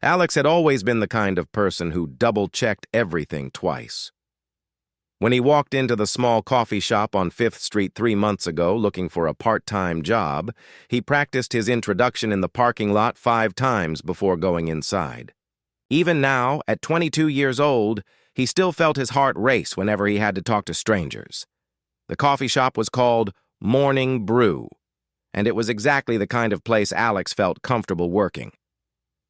Alex had always been the kind of person who double-checked everything twice. When he walked into the small coffee shop on 5th Street 3 months ago looking for a part-time job, he practiced his introduction in the parking lot 5 times before going inside. Even now, at 22 years old, he still felt his heart race whenever he had to talk to strangers. The coffee shop was called Morning Brew, and it was exactly the kind of place Alex felt comfortable working.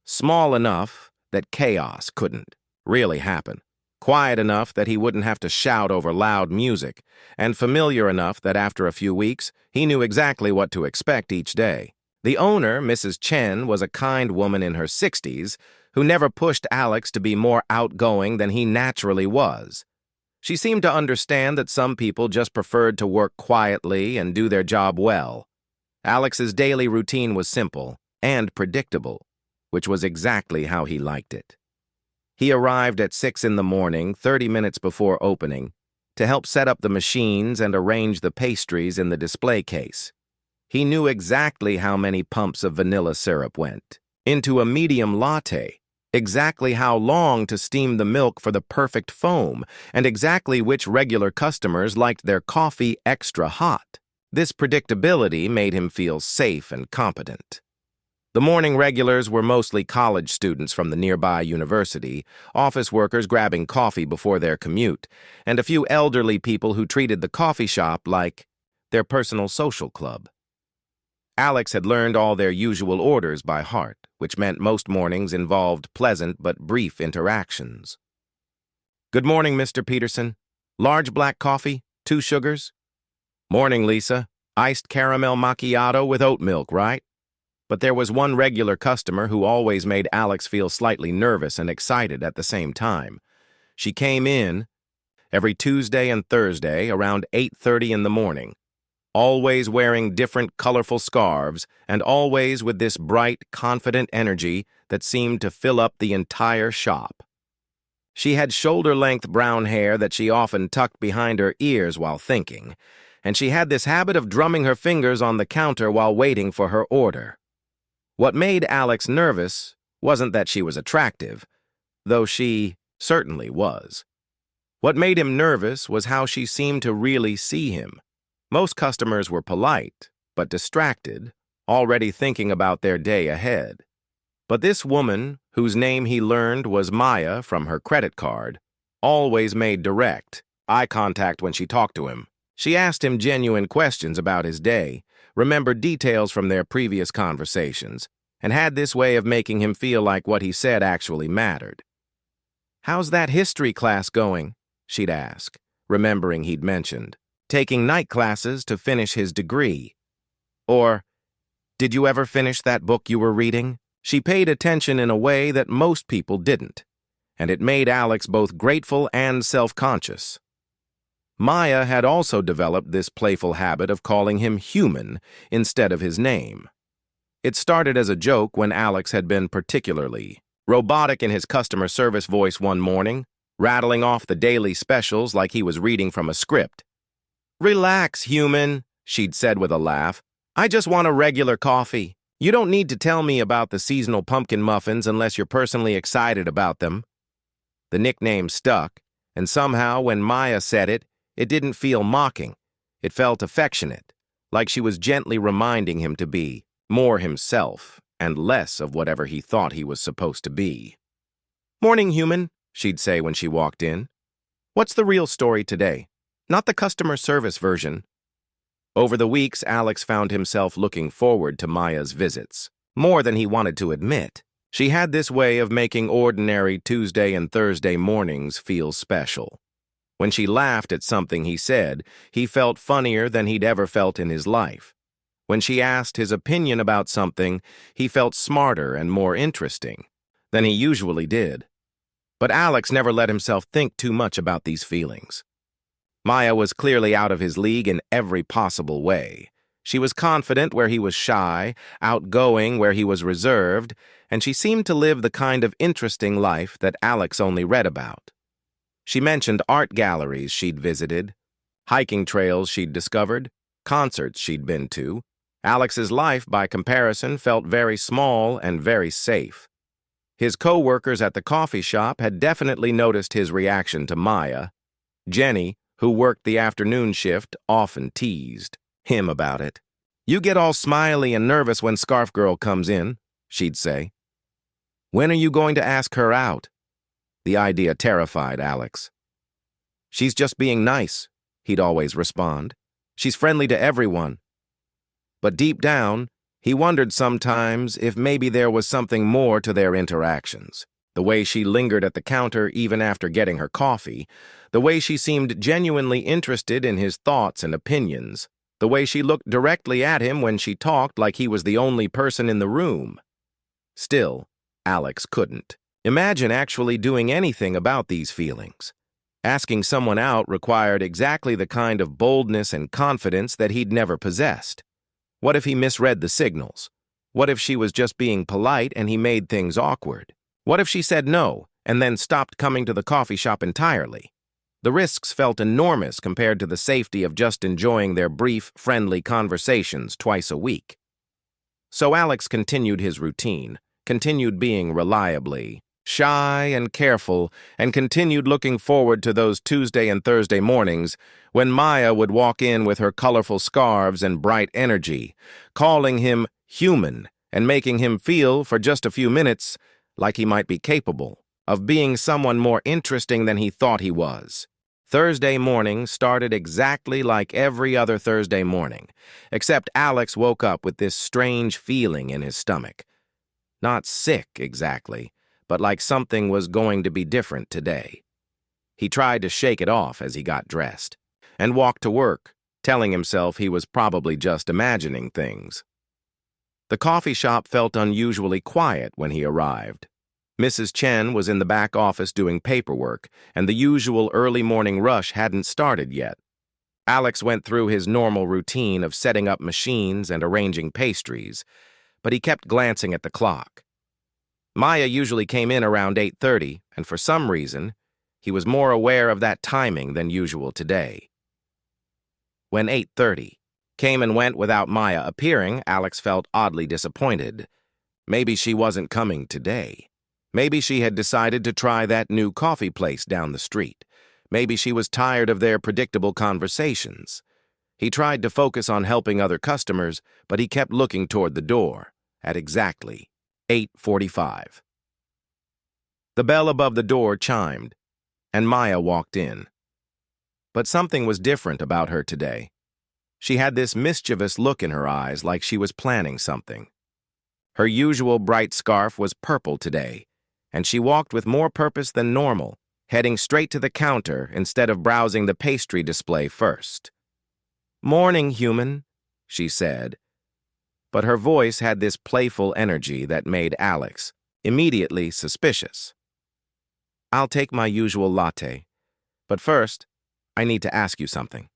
Small enough that chaos couldn't really happen. Quiet enough that he wouldn't have to shout over loud music, and familiar enough that after a few weeks, he knew exactly what to expect each day. The owner, Mrs. Chen, was a kind woman in her 60s who never pushed Alex to be more outgoing than he naturally was. She seemed to understand that some people just preferred to work quietly and do their job well. Alex's daily routine was simple and predictable, which was exactly how he liked it. He arrived at 6 in the morning, 30 minutes before opening, to help set up the machines and arrange the pastries in the display case. He knew exactly how many pumps of vanilla syrup went into a medium latte, exactly how long to steam the milk for the perfect foam, and exactly which regular customers liked their coffee extra hot. This predictability made him feel safe and competent. The morning regulars were mostly college students from the nearby university, office workers grabbing coffee before their commute, and a few elderly people who treated the coffee shop like their personal social club. Alex had learned all their usual orders by heart, which meant most mornings involved pleasant but brief interactions. "Good morning, Mr. Peterson. Large black coffee, 2 sugars?" "Morning, Lisa. Iced caramel macchiato with oat milk, right?" But there was one regular customer who always made Alex feel slightly nervous and excited at the same time. She came in every Tuesday and Thursday around 8:30 in the morning, always wearing different colorful scarves and always with this bright, confident energy that seemed to fill up the entire shop. She had shoulder-length brown hair that she often tucked behind her ears while thinking, and she had this habit of drumming her fingers on the counter while waiting for her order. What made Alex nervous wasn't that she was attractive, though she certainly was. What made him nervous was how she seemed to really see him. Most customers were polite, but distracted, already thinking about their day ahead. But this woman, whose name he learned was Maya from her credit card, always made direct eye contact when she talked to him. She asked him genuine questions about his day, remembered details from their previous conversations, and had this way of making him feel like what he said actually mattered. "How's that history class going?" she'd ask, remembering he'd mentioned taking night classes to finish his degree. Or, "Did you ever finish that book you were reading?" She paid attention in a way that most people didn't, and it made Alex both grateful and self-conscious. Maya had also developed this playful habit of calling him human instead of his name. It started as a joke when Alex had been particularly robotic in his customer service voice one morning, rattling off the daily specials like he was reading from a script. "Relax, human," she'd said with a laugh. "I just want a regular coffee. You don't need to tell me about the seasonal pumpkin muffins unless you're personally excited about them." The nickname stuck, and somehow when Maya said it, it didn't feel mocking. It felt affectionate, like she was gently reminding him to be more himself and less of whatever he thought he was supposed to be. "Morning, human," she'd say when she walked in. "What's the real story today? Not the customer service version." Over the weeks, Alex found himself looking forward to Maya's visits, more than he wanted to admit. She had this way of making ordinary Tuesday and Thursday mornings feel special. When she laughed at something he said, he felt funnier than he'd ever felt in his life. When she asked his opinion about something, he felt smarter and more interesting than he usually did. But Alex never let himself think too much about these feelings. Maya was clearly out of his league in every possible way. She was confident where he was shy, outgoing where he was reserved, and she seemed to live the kind of interesting life that Alex only read about. She mentioned art galleries she'd visited, hiking trails she'd discovered, concerts she'd been to. Alex's life, by comparison, felt very small and very safe. His co-workers at the coffee shop had definitely noticed his reaction to Maya. Jenny, who worked the afternoon shift, often teased him about it. "You get all smiley and nervous when Scarf Girl comes in," she'd say. "When are you going to ask her out?" The idea terrified Alex. "She's just being nice," he'd always respond. "She's friendly to everyone." But deep down, he wondered sometimes if maybe there was something more to their interactions. The way she lingered at the counter even after getting her coffee, the way she seemed genuinely interested in his thoughts and opinions, the way she looked directly at him when she talked like he was the only person in the room. Still, Alex couldn't imagine actually doing anything about these feelings. Asking someone out required exactly the kind of boldness and confidence that he'd never possessed. What if he misread the signals? What if she was just being polite and he made things awkward? What if she said no and then stopped coming to the coffee shop entirely? The risks felt enormous compared to the safety of just enjoying their brief, friendly conversations twice a week. So Alex continued his routine, continued being reliably shy and careful, and continued looking forward to those Tuesday and Thursday mornings when Maya would walk in with her colorful scarves and bright energy, calling him human and making him feel, for just a few minutes, like he might be capable of being someone more interesting than he thought he was. Thursday morning started exactly like every other Thursday morning, except Alex woke up with this strange feeling in his stomach. Not sick, exactly, but like something was going to be different today. He tried to shake it off as he got dressed and walked to work, telling himself he was probably just imagining things. The coffee shop felt unusually quiet when he arrived. Mrs. Chen was in the back office doing paperwork, and the usual early morning rush hadn't started yet. Alex went through his normal routine of setting up machines and arranging pastries, but he kept glancing at the clock. Maya usually came in around 8:30, and for some reason, he was more aware of that timing than usual today. When 8:30 came and went without Maya appearing, Alex felt oddly disappointed. Maybe she wasn't coming today. Maybe she had decided to try that new coffee place down the street. Maybe she was tired of their predictable conversations. He tried to focus on helping other customers, but he kept looking toward the door at exactly 8:45. The bell above the door chimed, and Maya walked in. But something was different about her today. She had this mischievous look in her eyes like she was planning something. Her usual bright scarf was purple today, and she walked with more purpose than normal, heading straight to the counter instead of browsing the pastry display first. "Morning, human," she said, but her voice had this playful energy that made Alex immediately suspicious. "I'll take my usual latte, but first, I need to ask you something."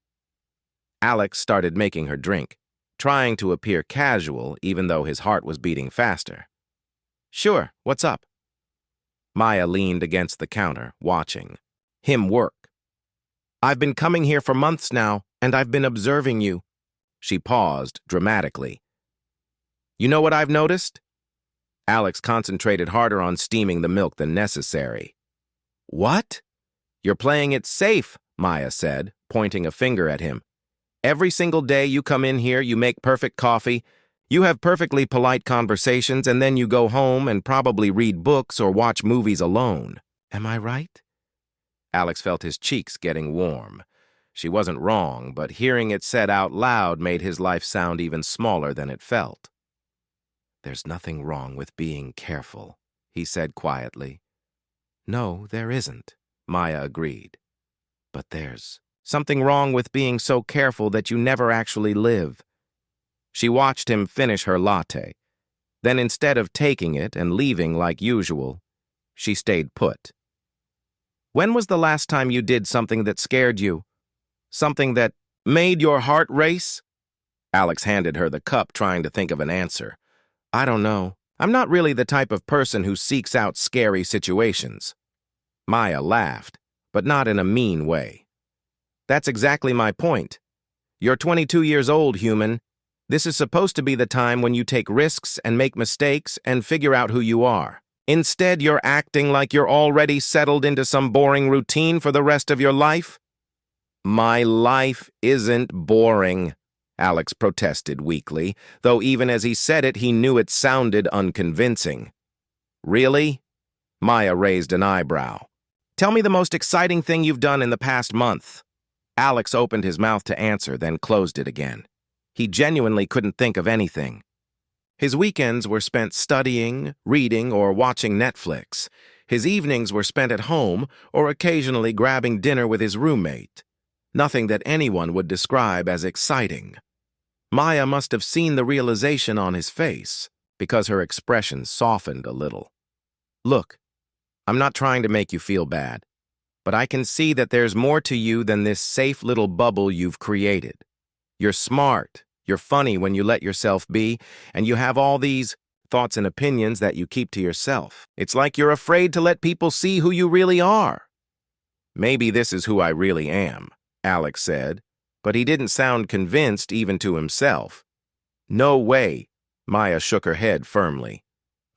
Alex started making her drink, trying to appear casual even though his heart was beating faster. "Sure, what's up?" Maya leaned against the counter, watching him work. "I've been coming here for months now, and I've been observing you." She paused dramatically. "You know what I've noticed?" Alex concentrated harder on steaming the milk than necessary. "What?" "You're playing it safe," Maya said, pointing a finger at him. "Every single day you come in here, you make perfect coffee, you have perfectly polite conversations, and then you go home and probably read books or watch movies alone. Am I right?" Alex felt his cheeks getting warm. She wasn't wrong, but hearing it said out loud made his life sound even smaller than it felt. "There's nothing wrong with being careful," he said quietly. "No, there isn't," Maya agreed. "But there's something wrong with being so careful that you never actually live." She watched him finish her latte. Then instead of taking it and leaving like usual, she stayed put. "When was the last time you did something that scared you? Something that made your heart race?" Alex handed her the cup, trying to think of an answer. "I don't know. I'm not really the type of person who seeks out scary situations." Maya laughed, but not in a mean way. "That's exactly my point. You're 22 years old, human. This is supposed to be the time when you take risks and make mistakes and figure out who you are. Instead, you're acting like you're already settled into some boring routine for the rest of your life? My life isn't boring, Alex protested weakly, though even as he said it, he knew it sounded unconvincing. Really? Maya raised an eyebrow. Tell me the most exciting thing you've done in the past month. Alex opened his mouth to answer, then closed it again. He genuinely couldn't think of anything. His weekends were spent studying, reading, or watching Netflix. His evenings were spent at home or occasionally grabbing dinner with his roommate. Nothing that anyone would describe as exciting. Maya must have seen the realization on his face, because her expression softened a little. Look, I'm not trying to make you feel bad, but I can see that there's more to you than this safe little bubble you've created. You're smart, you're funny when you let yourself be, and you have all these thoughts and opinions that you keep to yourself. It's like you're afraid to let people see who you really are. Maybe this is who I really am, Alex said, but he didn't sound convinced even to himself. No way, Maya shook her head firmly.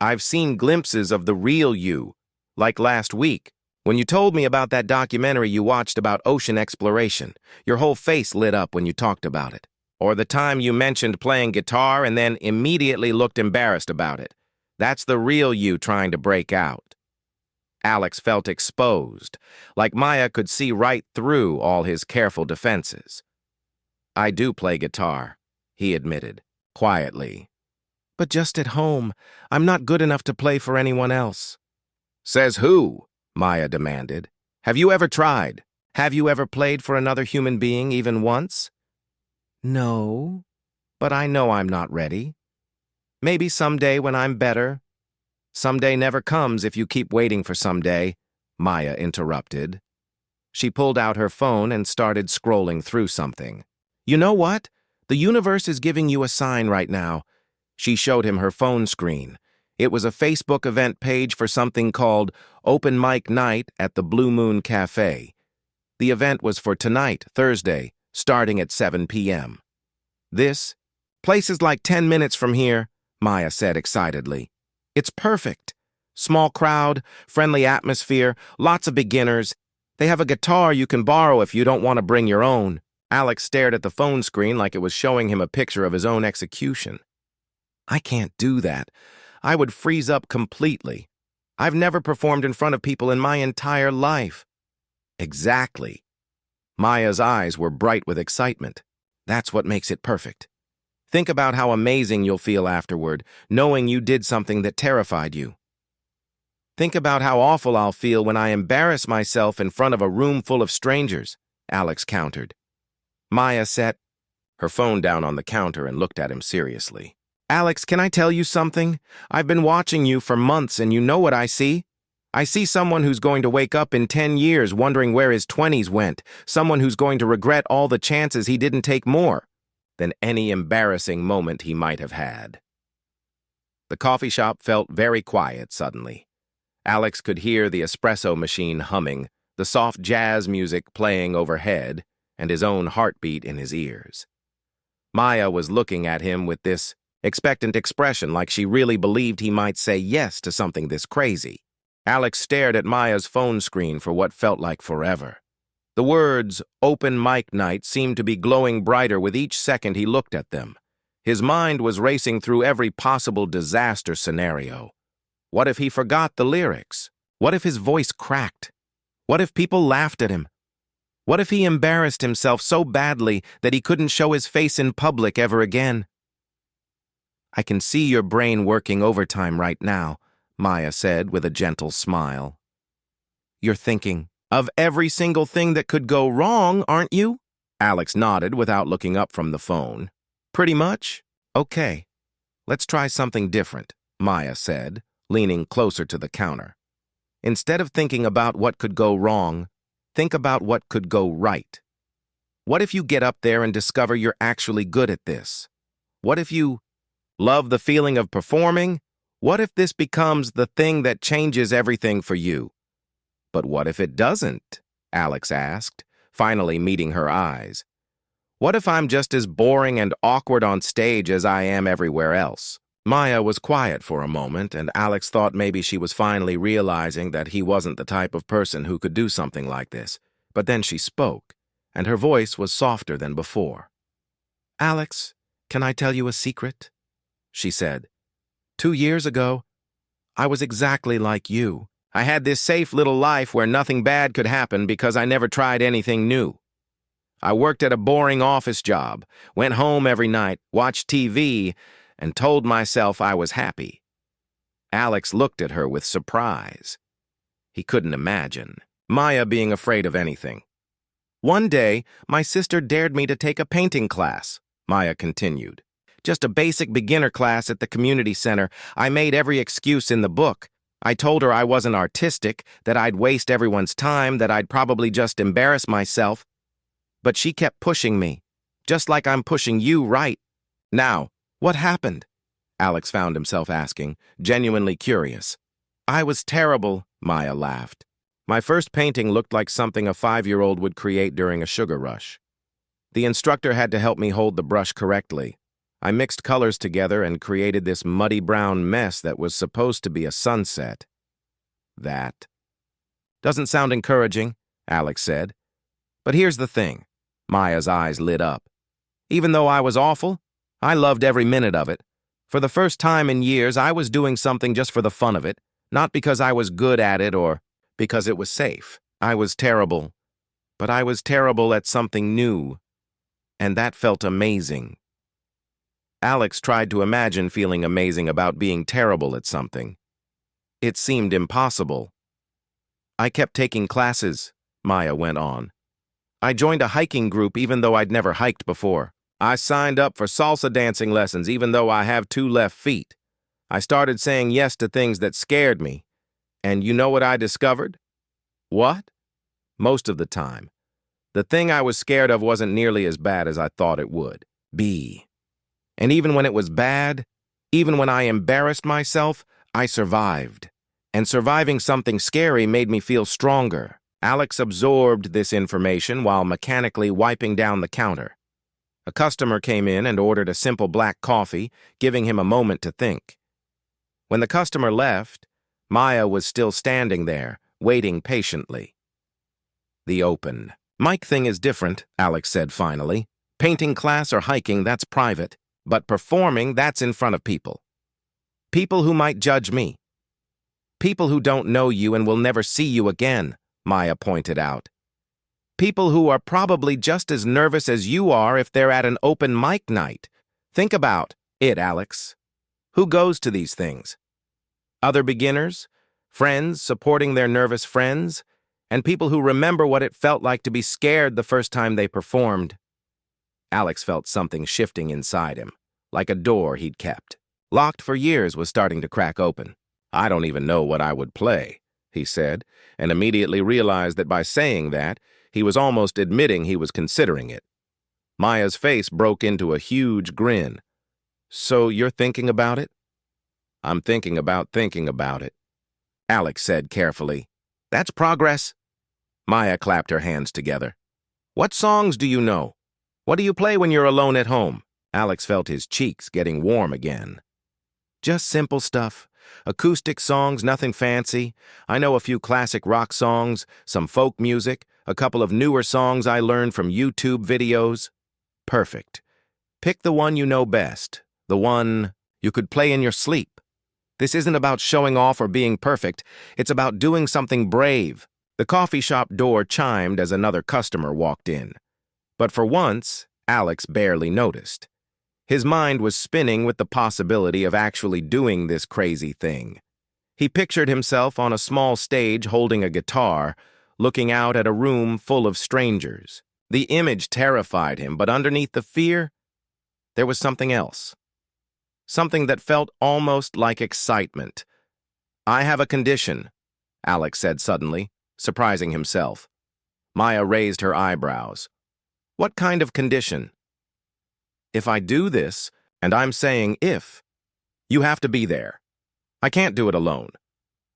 I've seen glimpses of the real you, like last week, when you told me about that documentary you watched about ocean exploration. Your whole face lit up when you talked about it. Or the time you mentioned playing guitar and then immediately looked embarrassed about it. That's the real you trying to break out. Alex felt exposed, like Maya could see right through all his careful defenses. I do play guitar, he admitted, quietly. But just at home, I'm not good enough to play for anyone else. Says who? Maya demanded. Have you ever tried? Have you ever played for another human being even once? No, but I know I'm not ready. Maybe someday when I'm better. Someday never comes if you keep waiting for someday, Maya interrupted. She pulled out her phone and started scrolling through something. You know what? The universe is giving you a sign right now. She showed him her phone screen. It was a Facebook event page for something called Open Mic Night at the Blue Moon Cafe. The event was for tonight, Thursday, starting at 7 p.m. This place is like 10 minutes from here, Maya said excitedly. It's perfect. Small crowd, friendly atmosphere, lots of beginners. They have a guitar you can borrow if you don't want to bring your own. Alex stared at the phone screen like it was showing him a picture of his own execution. I can't do that. I would freeze up completely. I've never performed in front of people in my entire life. Exactly. Maya's eyes were bright with excitement. That's what makes it perfect. Think about how amazing you'll feel afterward, knowing you did something that terrified you. Think about how awful I'll feel when I embarrass myself in front of a room full of strangers, Alex countered. Maya set her phone down on the counter and looked at him seriously. Alex, can I tell you something? I've been watching you for months and you know what I see? I see someone who's going to wake up in 10 years wondering where his 20s went, someone who's going to regret all the chances he didn't take more than any embarrassing moment he might have had. The coffee shop felt very quiet suddenly. Alex could hear the espresso machine humming, the soft jazz music playing overhead, and his own heartbeat in his ears. Maya was looking at him with this expectant expression like she really believed he might say yes to something this crazy. Alex stared at Maya's phone screen for what felt like forever. The words, Open Mic Night, seemed to be glowing brighter with each second he looked at them. His mind was racing through every possible disaster scenario. What if he forgot the lyrics? What if his voice cracked? What if people laughed at him? What if he embarrassed himself so badly that he couldn't show his face in public ever again? I can see your brain working overtime right now, Maya said with a gentle smile. You're thinking of every single thing that could go wrong, aren't you? Alex nodded without looking up from the phone. Pretty much? Okay. Let's try something different, Maya said, leaning closer to the counter. Instead of thinking about what could go wrong, think about what could go right. What if you get up there and discover you're actually good at this? What if you love the feeling of performing? What if this becomes the thing that changes everything for you? But what if it doesn't? Alex asked, finally meeting her eyes. What if I'm just as boring and awkward on stage as I am everywhere else? Maya was quiet for a moment, and Alex thought maybe she was finally realizing that he wasn't the type of person who could do something like this. But then she spoke, and her voice was softer than before. "Alex, can I tell you a secret?" she said. "2 years ago, I was exactly like you. I had this safe little life where nothing bad could happen because I never tried anything new. I worked at a boring office job, went home every night, watched TV, and told myself I was happy." Alex looked at her with surprise. He couldn't imagine Maya being afraid of anything. "One day, my sister dared me to take a painting class," Maya continued. "Just a basic beginner class at the community center. I made every excuse in the book. I told her I wasn't artistic, that I'd waste everyone's time, that I'd probably just embarrass myself. But she kept pushing me, just like I'm pushing you right now. What happened?" Alex found himself asking, genuinely curious. "I was terrible," Maya laughed. "My first painting looked like something a 5-year-old would create during a sugar rush. The instructor had to help me hold the brush correctly. I mixed colors together and created this muddy brown mess that was supposed to be a sunset." "That doesn't sound encouraging," Alex said. "But here's the thing." Maya's eyes lit up. "Even though I was awful, I loved every minute of it. For the first time in years, I was doing something just for the fun of it, not because I was good at it or because it was safe. I was terrible, but I was terrible at something new, and that felt amazing." Alex tried to imagine feeling amazing about being terrible at something. It seemed impossible. "I kept taking classes," Maya went on. "I joined a hiking group even though I'd never hiked before. I signed up for salsa dancing lessons even though I have 2 left feet. I started saying yes to things that scared me. And you know what I discovered?" "What?" "Most of the time, the thing I was scared of wasn't nearly as bad as I thought it would be. And even when it was bad, even when I embarrassed myself, I survived. And surviving something scary made me feel stronger." Alex absorbed this information while mechanically wiping down the counter. A customer came in and ordered a simple black coffee, giving him a moment to think. When the customer left, Maya was still standing there, waiting patiently. "The open mic thing is different," Alex said finally. "Painting class or hiking, that's private. But performing, that's in front of people. People who might judge me. People who don't know you and will never see you again," Maya pointed out. "People who are probably just as nervous as you are if they're at an open mic night. Think about it, Alex. Who goes to these things? Other beginners, friends supporting their nervous friends, and people who remember what it felt like to be scared the first time they performed." Alex felt something shifting inside him, like a door he'd kept, locked for years, was starting to crack open. "I don't even know what I would play," he said, and immediately realized that by saying that, he was almost admitting he was considering it. Maya's face broke into a huge grin. "So you're thinking about it?" "I'm thinking about it," Alex said carefully. "That's progress." Maya clapped her hands together. "What songs do you know? What do you play when you're alone at home?" Alex felt his cheeks getting warm again. "Just simple stuff. Acoustic songs, nothing fancy. I know a few classic rock songs, some folk music, a couple of newer songs I learned from YouTube videos." "Perfect. Pick the one you know best, the one you could play in your sleep. This isn't about showing off or being perfect. It's about doing something brave." The coffee shop door chimed as another customer walked in. But for once, Alex barely noticed. His mind was spinning with the possibility of actually doing this crazy thing. He pictured himself on a small stage holding a guitar, looking out at a room full of strangers. The image terrified him, but underneath the fear, there was something else. Something that felt almost like excitement. "I have a condition," Alex said suddenly, surprising himself. Maya raised her eyebrows. "What kind of condition?" "If I do this, and I'm saying if, you have to be there. I can't do it alone.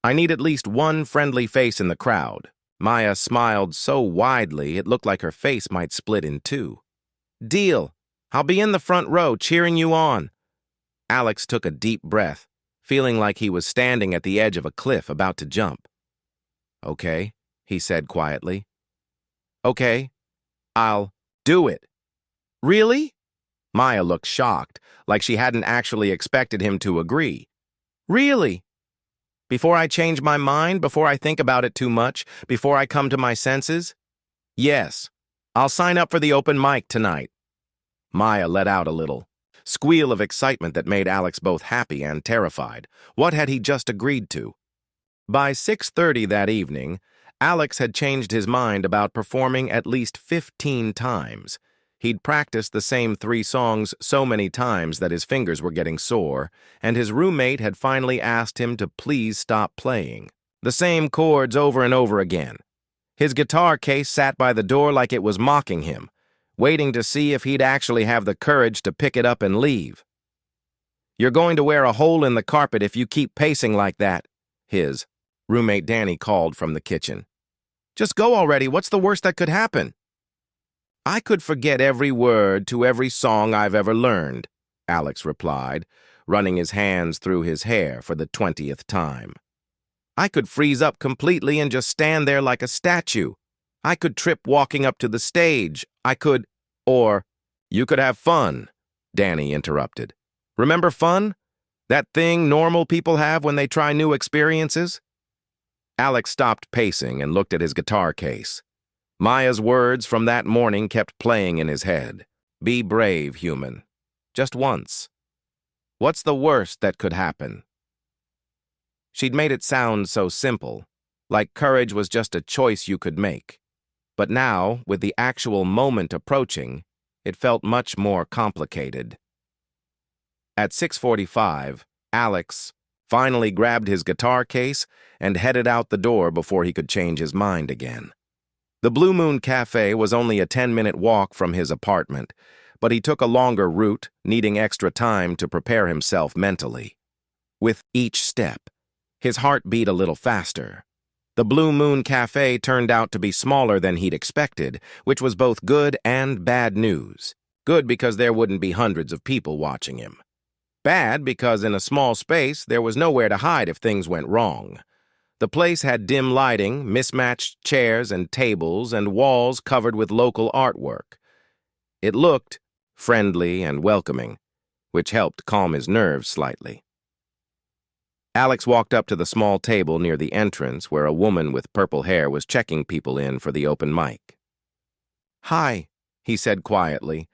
I need at least one friendly face in the crowd." Maya smiled so widely it looked like her face might split in two. "Deal. I'll be in the front row cheering you on." Alex took a deep breath, feeling like he was standing at the edge of a cliff about to jump. "Okay," he said quietly. "Okay, I'll do it." "Really?" Maya looked shocked, like she hadn't actually expected him to agree. "Really? Before I change my mind, before I think about it too much, before I come to my senses?" "Yes. I'll sign up for the open mic tonight." Maya let out a little squeal of excitement that made Alex both happy and terrified. What had he just agreed to? By 6:30 that evening, Alex had changed his mind about performing at least 15 times. He'd practiced the same 3 songs so many times that his fingers were getting sore, and his roommate had finally asked him to please stop playing. The same chords over and over again. His guitar case sat by the door like it was mocking him, waiting to see if he'd actually have the courage to pick it up and leave. "You're going to wear a hole in the carpet if you keep pacing like that," his roommate Danny called from the kitchen. "Just go already. What's the worst that could happen?" "I could forget every word to every song I've ever learned," Alex replied, running his hands through his hair for the 20th time. "I could freeze up completely and just stand there like a statue. I could trip walking up to the stage. I could, or you could have fun," Danny interrupted. "Remember fun? That thing normal people have when they try new experiences?" Alex stopped pacing and looked at his guitar case. Maya's words from that morning kept playing in his head. "Be brave, human. Just once. What's the worst that could happen?" She'd made it sound so simple, like courage was just a choice you could make. But now, with the actual moment approaching, it felt much more complicated. At 6:45, Alex finally grabbed his guitar case and headed out the door before he could change his mind again. The Blue Moon Cafe was only a 10-minute walk from his apartment, but he took a longer route, needing extra time to prepare himself mentally. With each step, his heart beat a little faster. The Blue Moon Cafe turned out to be smaller than he'd expected, which was both good and bad news. Good because there wouldn't be hundreds of people watching him. Bad because in a small space there was nowhere to hide if things went wrong. The place had dim lighting, mismatched chairs and tables, and walls covered with local artwork. It looked friendly and welcoming, which helped calm his nerves slightly. Alex walked up to the small table near the entrance where a woman with purple hair was checking people in for the open mic. "Hi," he said quietly.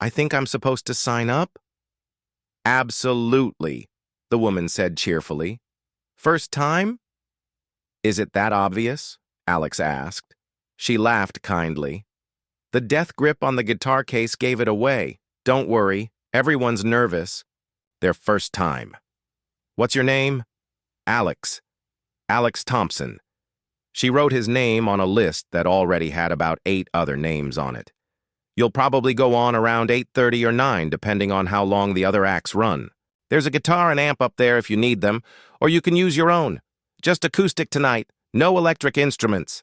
"I think I'm supposed to sign up?" "Absolutely," the woman said cheerfully. "First time?" "Is it that obvious?" Alex asked. She laughed kindly. "The death grip on the guitar case gave it away. Don't worry, everyone's nervous. Their first time." "What's your name?" "Alex. Alex Thompson." She wrote his name on a list that already had about 8 other names on it. "You'll probably go on around 8:30 or 9, depending on how long the other acts run. There's a guitar and amp up there if you need them, or you can use your own. Just acoustic tonight, no electric instruments."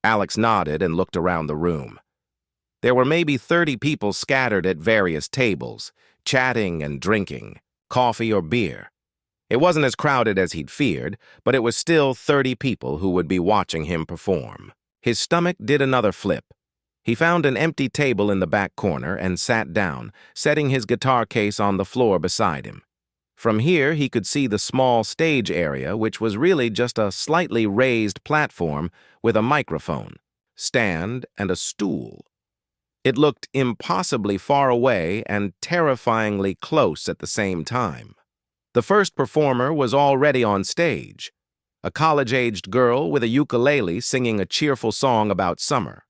Alex nodded and looked around the room. There were maybe 30 people scattered at various tables, chatting and drinking, coffee or beer. It wasn't as crowded as he'd feared, but it was still 30 people who would be watching him perform. His stomach did another flip. He found an empty table in the back corner and sat down, setting his guitar case on the floor beside him. From here, he could see the small stage area, which was really just a slightly raised platform with a microphone, stand, and a stool. It looked impossibly far away and terrifyingly close at the same time. The first performer was already on stage, a college-aged girl with a ukulele singing a cheerful song about summer.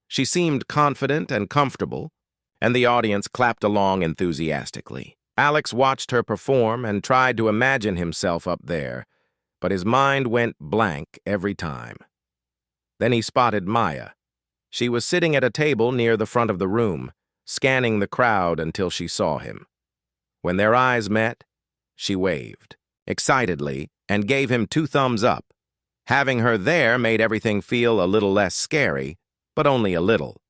She seemed confident and comfortable, and the audience clapped along enthusiastically. Alex watched her perform and tried to imagine himself up there, but his mind went blank every time. Then he spotted Maya. She was sitting at a table near the front of the room, scanning the crowd until she saw him. When their eyes met, she waved, excitedly, and gave him 2 thumbs up. Having her there made everything feel a little less scary, but only a little.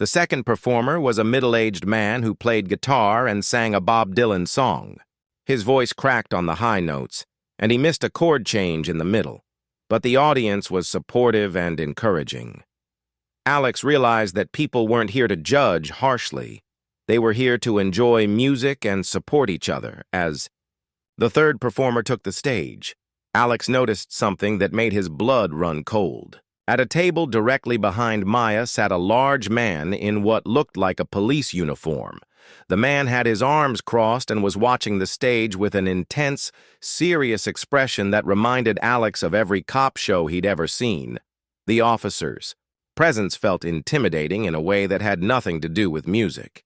The second performer was a middle-aged man who played guitar and sang a Bob Dylan song. His voice cracked on the high notes, and he missed a chord change in the middle, but the audience was supportive and encouraging. Alex realized that people weren't here to judge harshly. They were here to enjoy music and support each other. As the third performer took the stage, Alex noticed something that made his blood run cold. At a table directly behind Maya sat a large man in what looked like a police uniform. The man had his arms crossed and was watching the stage with an intense, serious expression that reminded Alex of every cop show he'd ever seen. The officer's presence felt intimidating in a way that had nothing to do with music.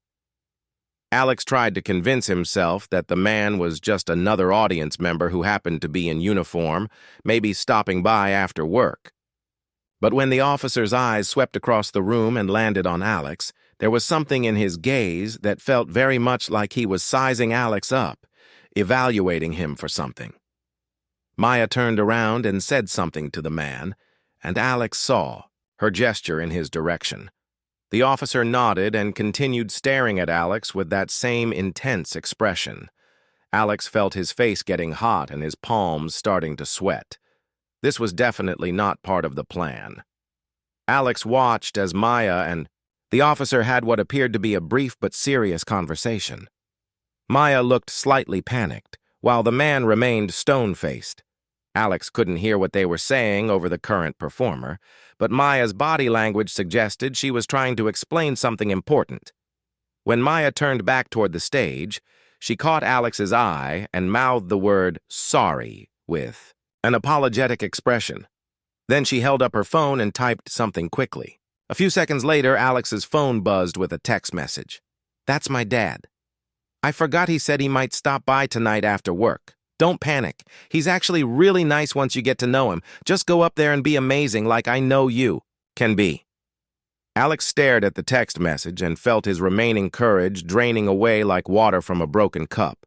Alex tried to convince himself that the man was just another audience member who happened to be in uniform, maybe stopping by after work. But when the officer's eyes swept across the room and landed on Alex, there was something in his gaze that felt very much like he was sizing Alex up, evaluating him for something. Maya turned around and said something to the man, and Alex saw her gesture in his direction. The officer nodded and continued staring at Alex with that same intense expression. Alex felt his face getting hot and his palms starting to sweat. This was definitely not part of the plan. Alex watched as Maya and the officer had what appeared to be a brief but serious conversation. Maya looked slightly panicked, while the man remained stone-faced. Alex couldn't hear what they were saying over the current performer, but Maya's body language suggested she was trying to explain something important. When Maya turned back toward the stage, she caught Alex's eye and mouthed the word "sorry" with an apologetic expression. Then she held up her phone and typed something quickly. A few seconds later, Alex's phone buzzed with a text message. "That's my dad. I forgot he said he might stop by tonight after work. Don't panic. He's actually really nice once you get to know him. Just go up there and be amazing like I know you can be." Alex stared at the text message and felt his remaining courage draining away like water from a broken cup.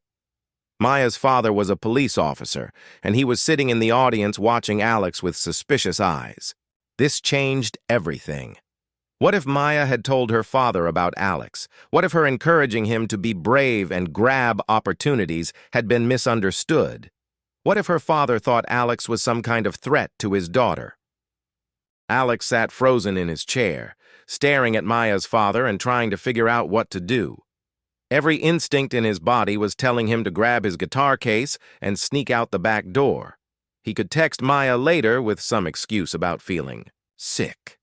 Maya's father was a police officer, and he was sitting in the audience watching Alex with suspicious eyes. This changed everything. What if Maya had told her father about Alex? What if her encouraging him to be brave and grab opportunities had been misunderstood? What if her father thought Alex was some kind of threat to his daughter? Alex sat frozen in his chair, staring at Maya's father and trying to figure out what to do. Every instinct in his body was telling him to grab his guitar case and sneak out the back door. He could text Maya later with some excuse about feeling sick.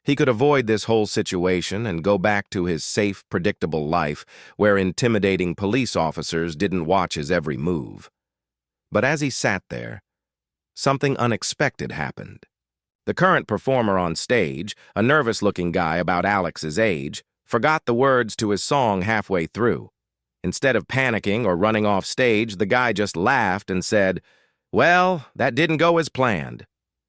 He could avoid this whole situation and go back to his safe, predictable life where intimidating police officers didn't watch his every move. But as he sat there, something unexpected happened. The current performer on stage, a nervous-looking guy about Alex's age, forgot the words to his song halfway through. Instead of panicking or running off stage, the guy just laughed and said, "Well, that didn't go as planned.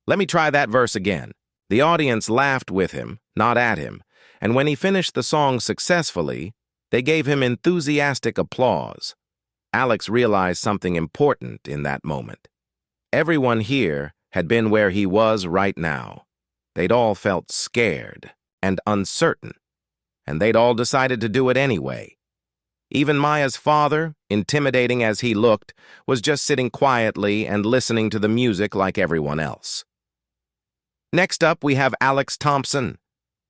Let me try that verse again." The audience laughed with him, not at him, and when he finished the song successfully, they gave him enthusiastic applause. Alex realized something important in that moment. Everyone here had been where he was right now. They'd all felt scared and uncertain, and they'd all decided to do it anyway. Even Maya's father, intimidating as he looked, was just sitting quietly and listening to the music like everyone else. "Next up, we have Alex Thompson,"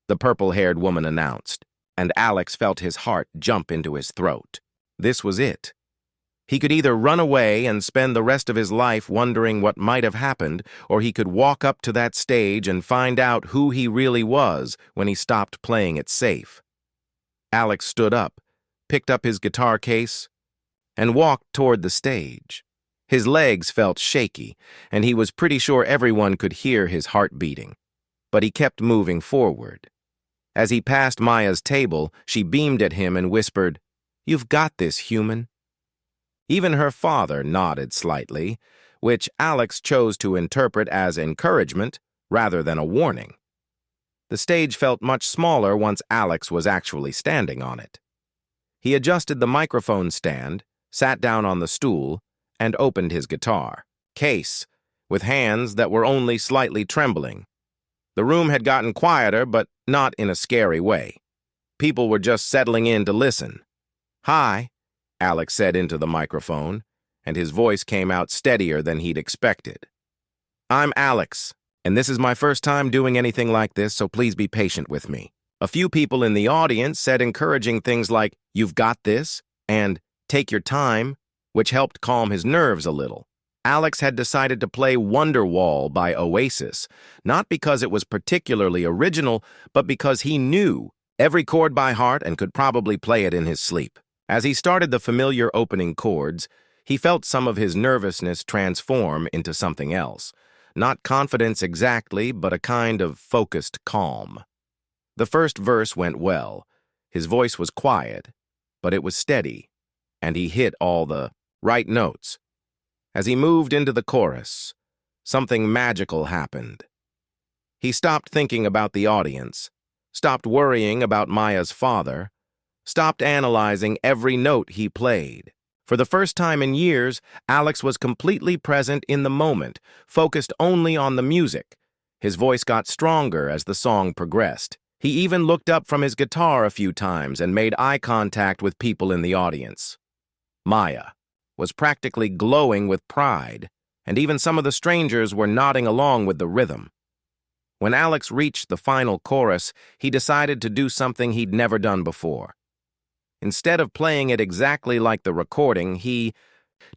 the purple-haired woman announced, and Alex felt his heart jump into his throat. This was it. He could either run away and spend the rest of his life wondering what might have happened, or he could walk up to that stage and find out who he really was when he stopped playing it safe. Alex stood up, picked up his guitar case, and walked toward the stage. His legs felt shaky, and he was pretty sure everyone could hear his heart beating. But he kept moving forward. As he passed Maya's table, she beamed at him and whispered, "You've got this, human." Even her father nodded slightly, which Alex chose to interpret as encouragement rather than a warning. The stage felt much smaller once Alex was actually standing on it. He adjusted the microphone stand, sat down on the stool, and opened his guitar case with hands that were only slightly trembling. The room had gotten quieter, but not in a scary way. People were just settling in to listen. "Hi," Alex said into the microphone, and his voice came out steadier than he'd expected. "I'm Alex, and this is my first time doing anything like this, so please be patient with me." A few people in the audience said encouraging things like, "You've got this," and "Take your time," which helped calm his nerves a little. Alex had decided to play Wonderwall by Oasis, not because it was particularly original, but because he knew every chord by heart and could probably play it in his sleep. As he started the familiar opening chords, he felt some of his nervousness transform into something else. Not confidence exactly, but a kind of focused calm. The first verse went well. His voice was quiet, but it was steady, and he hit all the right notes. As he moved into the chorus, something magical happened. He stopped thinking about the audience, stopped worrying about Maya's father, stopped analyzing every note he played. For the first time in years, Alex was completely present in the moment, focused only on the music. His voice got stronger as the song progressed. He even looked up from his guitar a few times and made eye contact with people in the audience. Maya was practically glowing with pride, and even some of the strangers were nodding along with the rhythm. When Alex reached the final chorus, he decided to do something he'd never done before. Instead of playing it exactly like the recording, he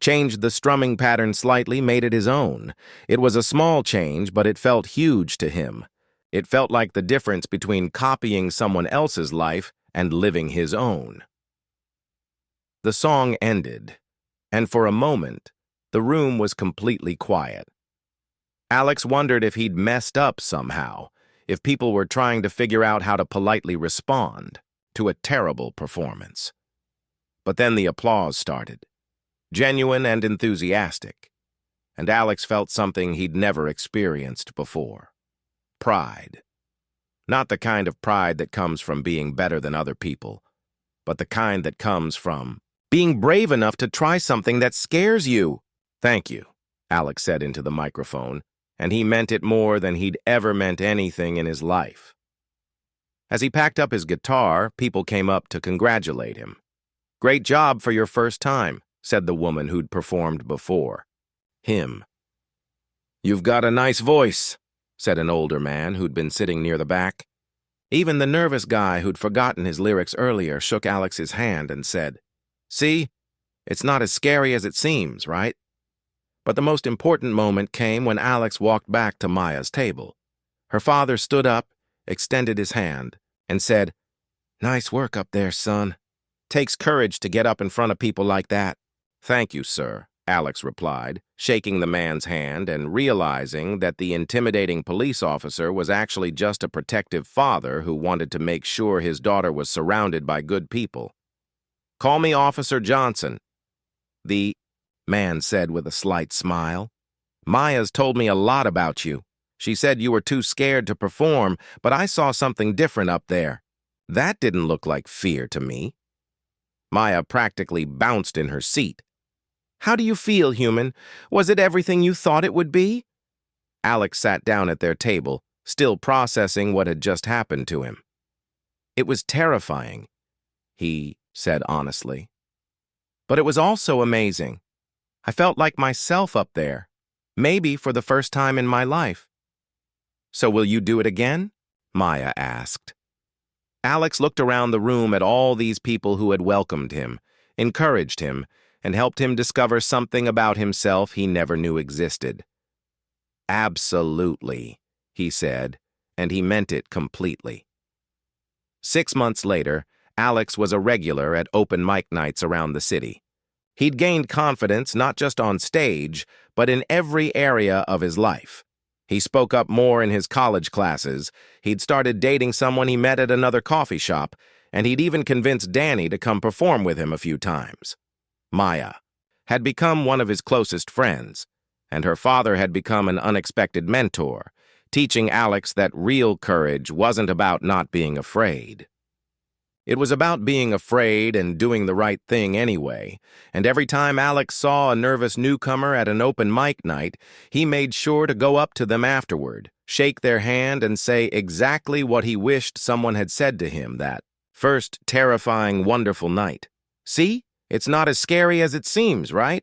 changed the strumming pattern slightly, made it his own. It was a small change, but it felt huge to him. It felt like the difference between copying someone else's life and living his own. The song ended, and for a moment, the room was completely quiet. Alex wondered if he'd messed up somehow, if people were trying to figure out how to politely respond to a terrible performance. But then the applause started, genuine and enthusiastic, and Alex felt something he'd never experienced before. Pride. Not the kind of pride that comes from being better than other people, but the kind that comes from being brave enough to try something that scares you. "Thank you," Alex said into the microphone, and he meant it more than he'd ever meant anything in his life. As he packed up his guitar, people came up to congratulate him. "Great job for your first time," said the woman who'd performed before him. "You've got a nice voice," said an older man who'd been sitting near the back. Even the nervous guy who'd forgotten his lyrics earlier shook Alex's hand and said, "See, it's not as scary as it seems, right?" But the most important moment came when Alex walked back to Maya's table. Her father stood up, extended his hand, and said, "Nice work up there, son. Takes courage to get up in front of people like that." "Thank you, sir," Alex replied, shaking the man's hand and realizing that the intimidating police officer was actually just a protective father who wanted to make sure his daughter was surrounded by good people. "Call me Officer Johnson," the man said with a slight smile. "Maya's told me a lot about you. She said you were too scared to perform, but I saw something different up there. That didn't look like fear to me." Maya practically bounced in her seat. "How do you feel, human? Was it everything you thought it would be?" Alex sat down at their table, still processing what had just happened to him. "It was terrifying," he said honestly. "But it was also amazing. I felt like myself up there, maybe for the first time in my life." "So will you do it again?" Maya asked. Alex looked around the room at all these people who had welcomed him, encouraged him, and helped him discover something about himself he never knew existed. "Absolutely," he said, and he meant it completely. 6 months later, Alex was a regular at open mic nights around the city. He'd gained confidence not just on stage, but in every area of his life. He spoke up more in his college classes, he'd started dating someone he met at another coffee shop, and he'd even convinced Danny to come perform with him a few times. Maya had become one of his closest friends, and her father had become an unexpected mentor, teaching Alex that real courage wasn't about not being afraid. It was about being afraid and doing the right thing anyway, and every time Alex saw a nervous newcomer at an open mic night, he made sure to go up to them afterward, shake their hand, and say exactly what he wished someone had said to him that First terrifying, wonderful night. See? It's not as scary as it seems, right?